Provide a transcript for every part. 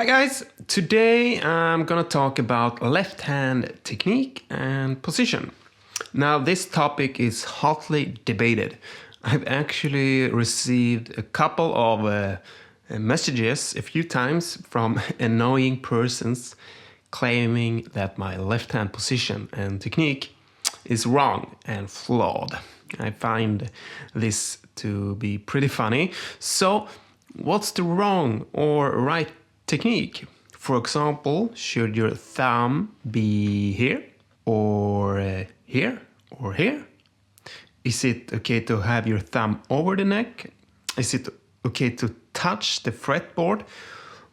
Hi guys, today I'm gonna talk about left hand technique and position. Now this topic is hotly debated. I've actually received a couple of messages a few times from annoying persons claiming that my left hand position and technique is wrong and flawed. I find this to be pretty funny. So what's the wrong or right technique? For example, should your thumb be here or here or here? Is it okay to have your thumb over the neck? Is it okay to touch the fretboard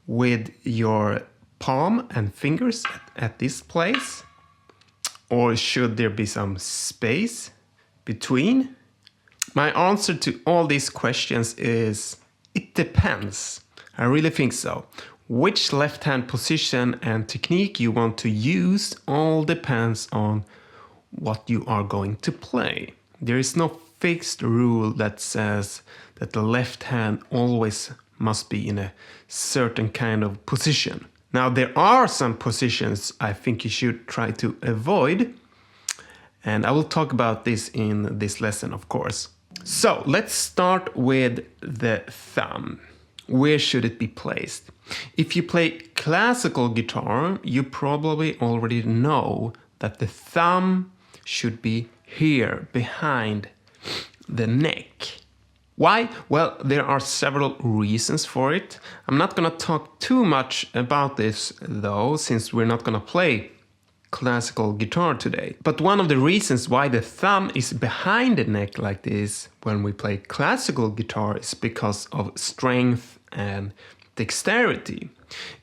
with your palm and fingers at this place? Or should there be some space between? My answer to all these questions is it depends. I really think so. Which left hand position and technique you want to use all depends on what you are going to play. There is no fixed rule that says that the left hand always must be in a certain kind of position. Now there are some positions I think you should try to avoid, and I will talk about this in this lesson, of course. So let's start with the thumb. Where should it be placed? If you play classical guitar, you probably already know that the thumb should be here behind the neck. Why? Well, there are several reasons for it. I'm not gonna talk too much about this though, since we're not gonna play classical guitar today. But one of the reasons why the thumb is behind the neck like this when we play classical guitar is because of strength and dexterity.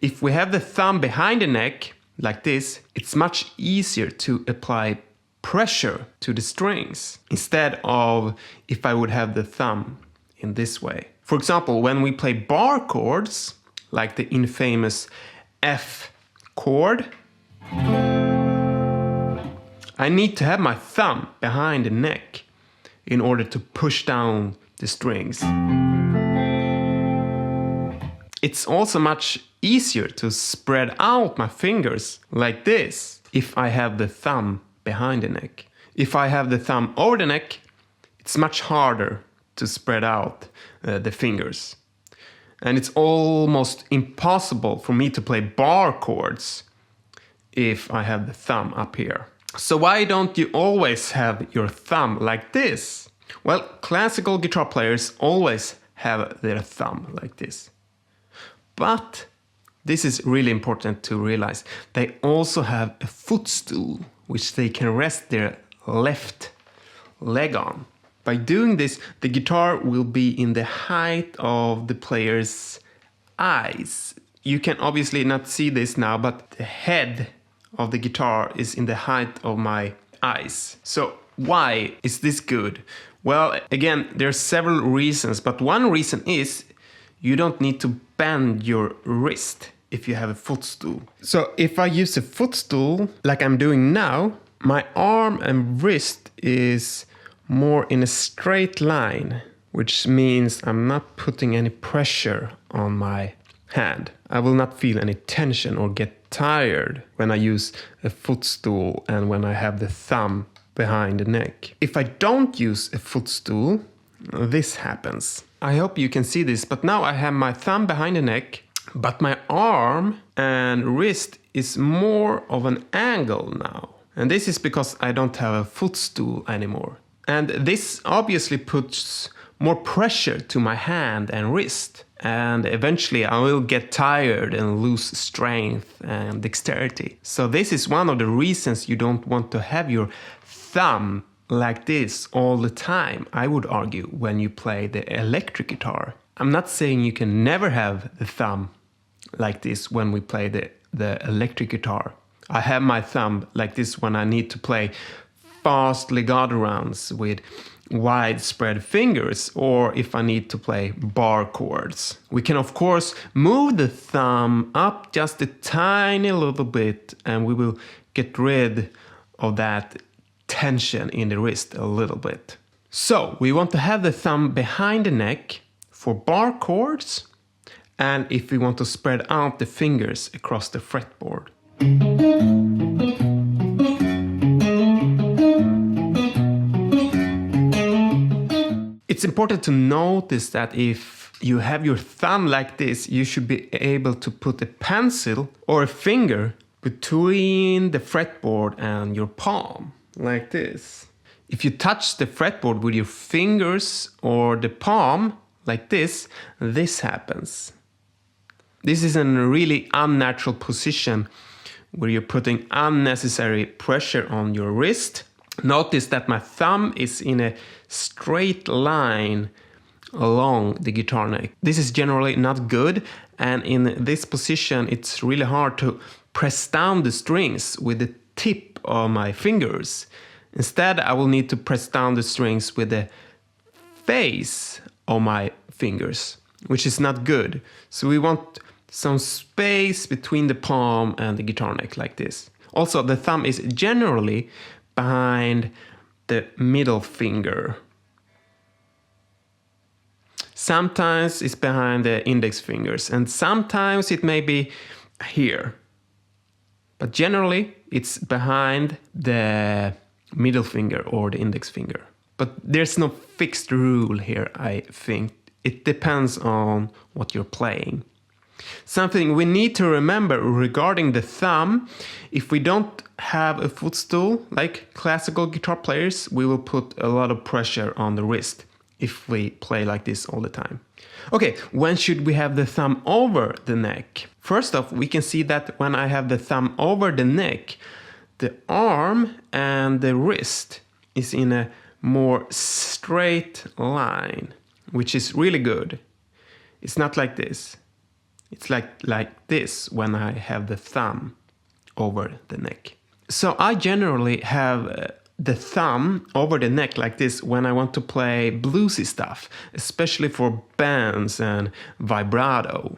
If we have the thumb behind the neck like this, it's much easier to apply pressure to the strings instead of if I would have the thumb in this way. For example, when we play bar chords, like the infamous F chord, I need to have my thumb behind the neck in order to push down the strings. It's also much easier to spread out my fingers like this if I have the thumb behind the neck. If I have the thumb over the neck, it's much harder to spread out the fingers. And it's almost impossible for me to play bar chords if I have the thumb up here. So why don't you always have your thumb like this? Well, classical guitar players always have their thumb like this. But this is really important to realize. They also have a footstool which they can rest their left leg on. By doing this, the guitar will be in the height of the player's eyes. You can obviously not see this now, but the head of the guitar is in the height of my eyes. So why is this good? Well, again, there are several reasons, but one reason is you don't need to bend your wrist if you have a footstool. So if I use a footstool like I'm doing now, my arm and wrist is more in a straight line, which means I'm not putting any pressure on my hand. I will not feel any tension or get tired when I use a footstool and when I have the thumb behind the neck. If I don't use a footstool, this happens. I hope you can see this, but now I have my thumb behind the neck, but my arm and wrist is more of an angle now. And this is because I don't have a footstool anymore. And this obviously puts more pressure to my hand and wrist. And eventually I will get tired and lose strength and dexterity. So this is one of the reasons you don't want to have your thumb like this all the time, I would argue, when you play the electric guitar. I'm not saying you can never have the thumb like this when we play the electric guitar. I have my thumb like this when I need to play fast legato rounds with widespread fingers, or if I need to play bar chords. We can of course move the thumb up just a tiny little bit and we will get rid of that tension in the wrist a little bit. So we want to have the thumb behind the neck for bar chords and if we want to spread out the fingers across the fretboard. It's important to notice that if you have your thumb like this, you should be able to put a pencil or a finger between the fretboard and your palm, like this. If you touch the fretboard with your fingers or the palm, like this happens. This is a really unnatural position where you're putting unnecessary pressure on your wrist. Notice that my thumb is in a straight line along the guitar neck. This is generally not good, and in this position it's really hard to press down the strings with the tip of my fingers. Instead, I will need to press down the strings with the face of my fingers, which is not good. So we want some space between the palm and the guitar neck, like this. Also, the thumb is generally behind the middle finger. Sometimes it's behind the index fingers, and sometimes it may be here. But generally, it's behind the middle finger or the index finger. But there's no fixed rule here, I think. It depends on what you're playing. Something we need to remember regarding the thumb: if we don't have a footstool like classical guitar players, we will put a lot of pressure on the wrist if we play like this all the time. Okay, when should we have the thumb over the neck? First off, we can see that when I have the thumb over the neck, the arm and the wrist is in a more straight line, which is really good. It's not like this. It's like this when I have the thumb over the neck. So I generally have the thumb over the neck like this when I want to play bluesy stuff, especially for bends and vibrato.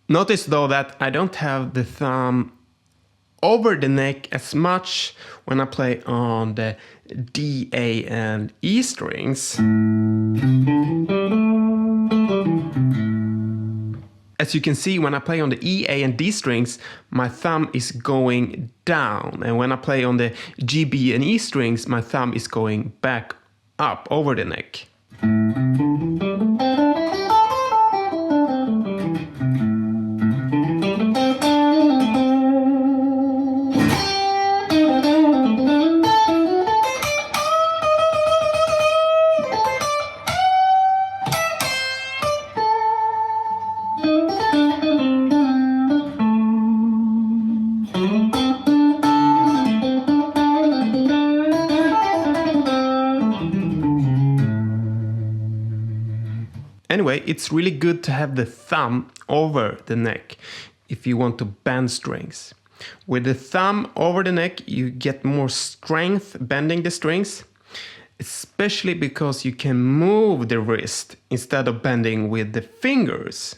Notice though that I don't have the thumb over the neck as much when I play on the D, A and E strings. As you can see, when I play on the E, A and D strings, my thumb is going down, and when I play on the G, B and E strings, my thumb is going back up over the neck. Anyway, it's really good to have the thumb over the neck if you want to bend strings. With the thumb over the neck, you get more strength bending the strings, especially because you can move the wrist instead of bending with the fingers.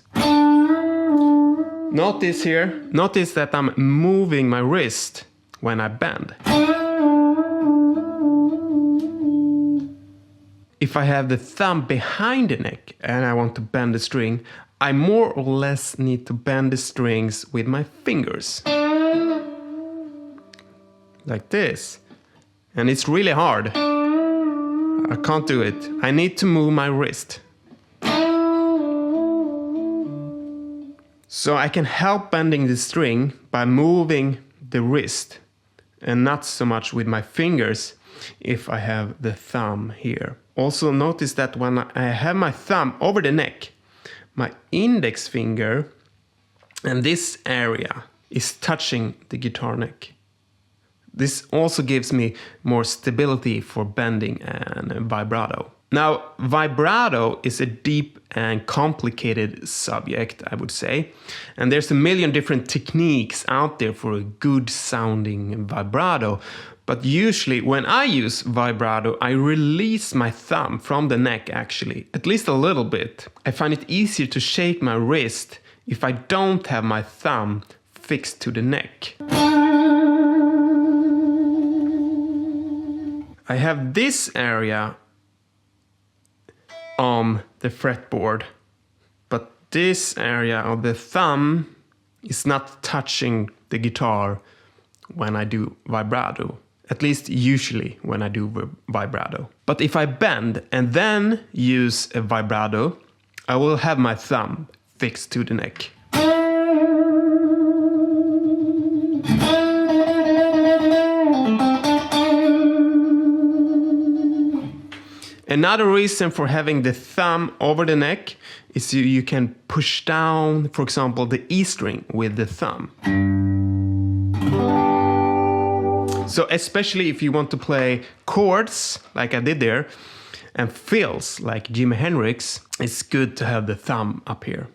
Notice that I'm moving my wrist when I bend. If I have the thumb behind the neck and I want to bend the string, I more or less need to bend the strings with my fingers. Like this. And it's really hard. I can't do it. I need to move my wrist. So I can help bending the string by moving the wrist and not so much with my fingers if I have the thumb here. Also notice that when I have my thumb over the neck, my index finger and this area is touching the guitar neck. This also gives me more stability for bending and vibrato. Now, vibrato is a deep and complicated subject, I would say. And there's a million different techniques out there for a good sounding vibrato. But usually when I use vibrato, I release my thumb from the neck actually, at least a little bit. I find it easier to shake my wrist if I don't have my thumb fixed to the neck. I have this area on the fretboard, but this area of the thumb is not touching the guitar when I do vibrato. At least usually when I do vibrato. But if I bend and then use a vibrato, I will have my thumb fixed to the neck. Another reason for having the thumb over the neck is you can push down, for example, the E string with the thumb. So especially if you want to play chords, like I did there, and fills, like Jimi Hendrix, it's good to have the thumb up here.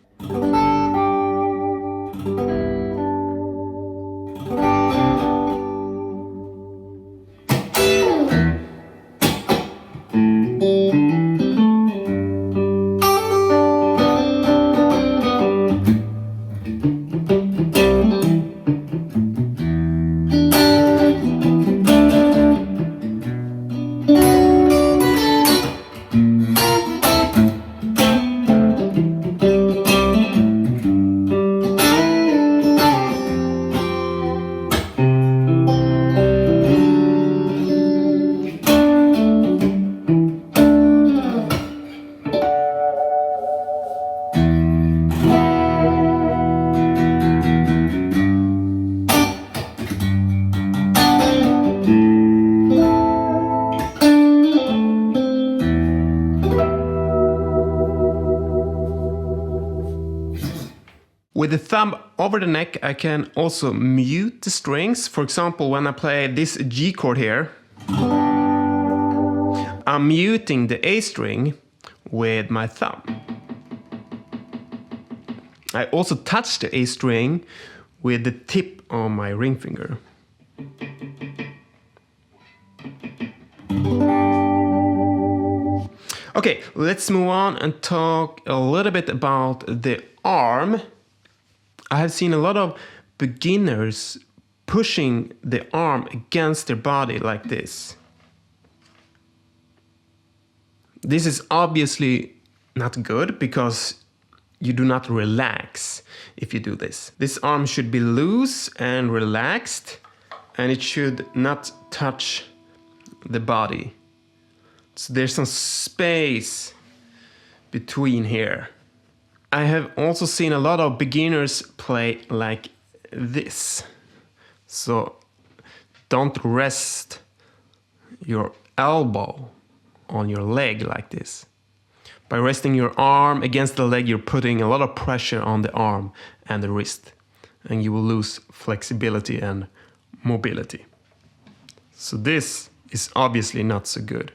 With the thumb over the neck, I can also mute the strings. For example, when I play this G chord here, I'm muting the A string with my thumb. I also touch the A string with the tip of my ring finger. Okay, let's move on and talk a little bit about the arm. I have seen a lot of beginners pushing the arm against their body like this. This is obviously not good because you do not relax if you do this. This arm should be loose and relaxed, and it should not touch the body. So there's some space between here. I have also seen a lot of beginners play like this. So don't rest your elbow on your leg like this. By resting your arm against the leg, you're putting a lot of pressure on the arm and the wrist, and you will lose flexibility and mobility. So this is obviously not so good.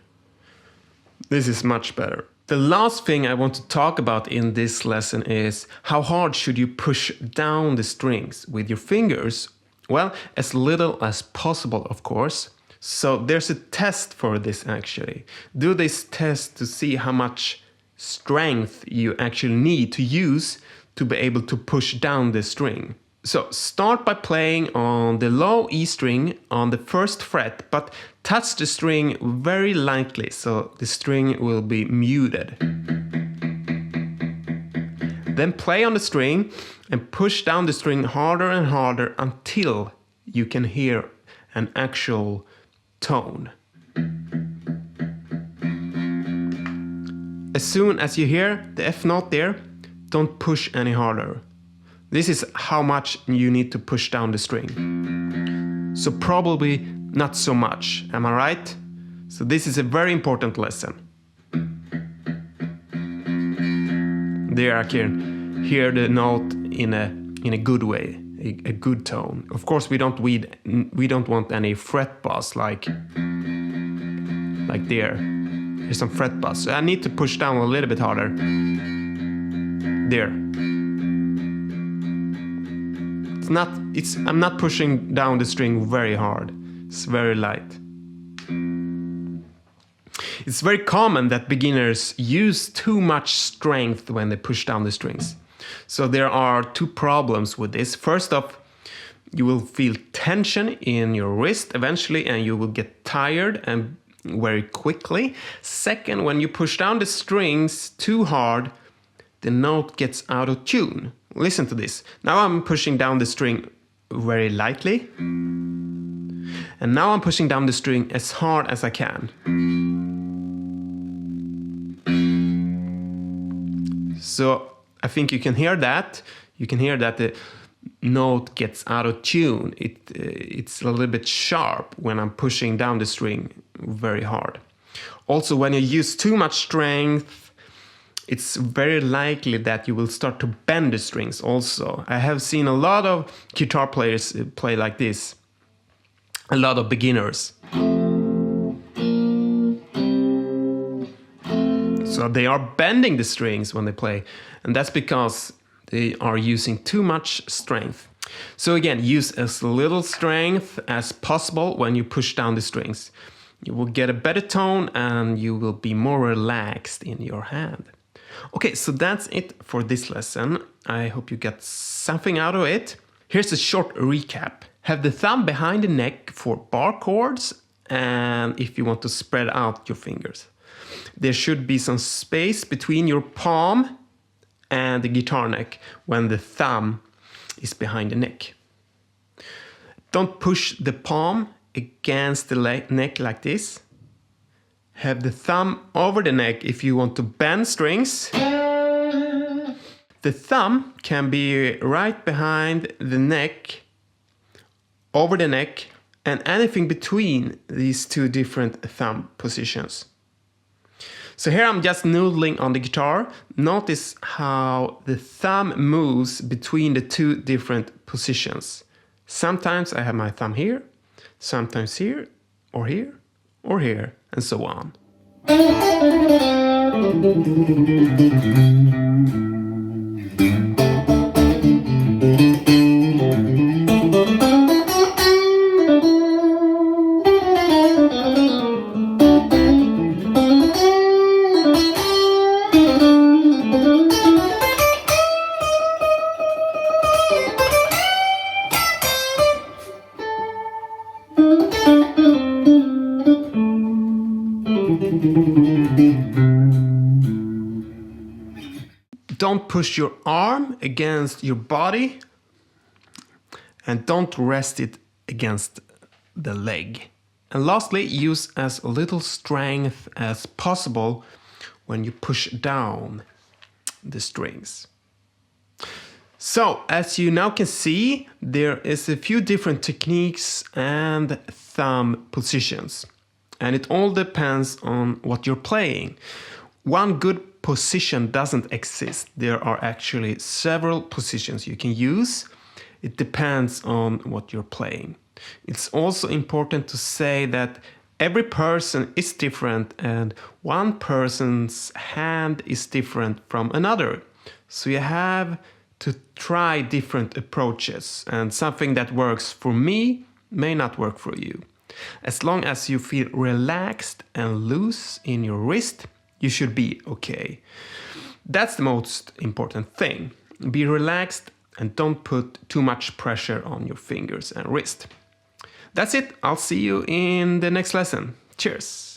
This is much better. The last thing I want to talk about in this lesson is how hard should you push down the strings with your fingers? Well, as little as possible, of course. So there's a test for this actually. Do this test to see how much strength you actually need to use to be able to push down the string. So start by playing on the low E string on the first fret, but touch the string very lightly so the string will be muted. Then play on the string and push down the string harder and harder until you can hear an actual tone. As soon as you hear the F note there, don't push any harder. This is how much you need to push down the string. So probably not so much, am I right? So this is a very important lesson. There I can hear the note in a good way, a good tone. Of course we don't want any fret buzz like there. There's some fret buzz. So I need to push down a little bit harder. There. I'm not pushing down the string very hard. It's very light. It's very common that beginners use too much strength when they push down the strings. So there are two problems with this. First off, you will feel tension in your wrist eventually, and you will get tired and very quickly. Second, when you push down the strings too hard, the note gets out of tune. Listen to this. Now I'm pushing down the string very lightly. And now I'm pushing down the string as hard as I can. So I think you can hear that. You can hear that the note gets out of tune. It's a little bit sharp when I'm pushing down the string very hard. Also, when you use too much strength, it's very likely that you will start to bend the strings also. I have seen a lot of guitar players play like this. A lot of beginners. So they are bending the strings when they play, and that's because they are using too much strength. So again, use as little strength as possible when you push down the strings. You will get a better tone and you will be more relaxed in your hand. Okay, so that's it for this lesson. I hope you got something out of it. Here's a short recap. Have the thumb behind the neck for bar chords and if you want to spread out your fingers. There should be some space between your palm and the guitar neck when the thumb is behind the neck. Don't push the palm against the neck like this. Have the thumb over the neck if you want to bend strings. The thumb can be right behind the neck, over the neck, and anything between these two different thumb positions. So here I'm just noodling on the guitar. Notice how the thumb moves between the two different positions. Sometimes I have my thumb here, sometimes here, or here, or here, and so on. Don't push your arm against your body and don't rest it against the leg. And lastly, use as little strength as possible when you push down the strings. So, as you now can see, there is a few different techniques and thumb positions. And it all depends on what you're playing. One good position doesn't exist. There are actually several positions you can use. It depends on what you're playing. It's also important to say that every person is different and one person's hand is different from another. So you have to try different approaches, and something that works for me may not work for you. As long as you feel relaxed and loose in your wrist, you should be okay. That's the most important thing. Be relaxed and don't put too much pressure on your fingers and wrist. That's it. I'll see you in the next lesson. Cheers.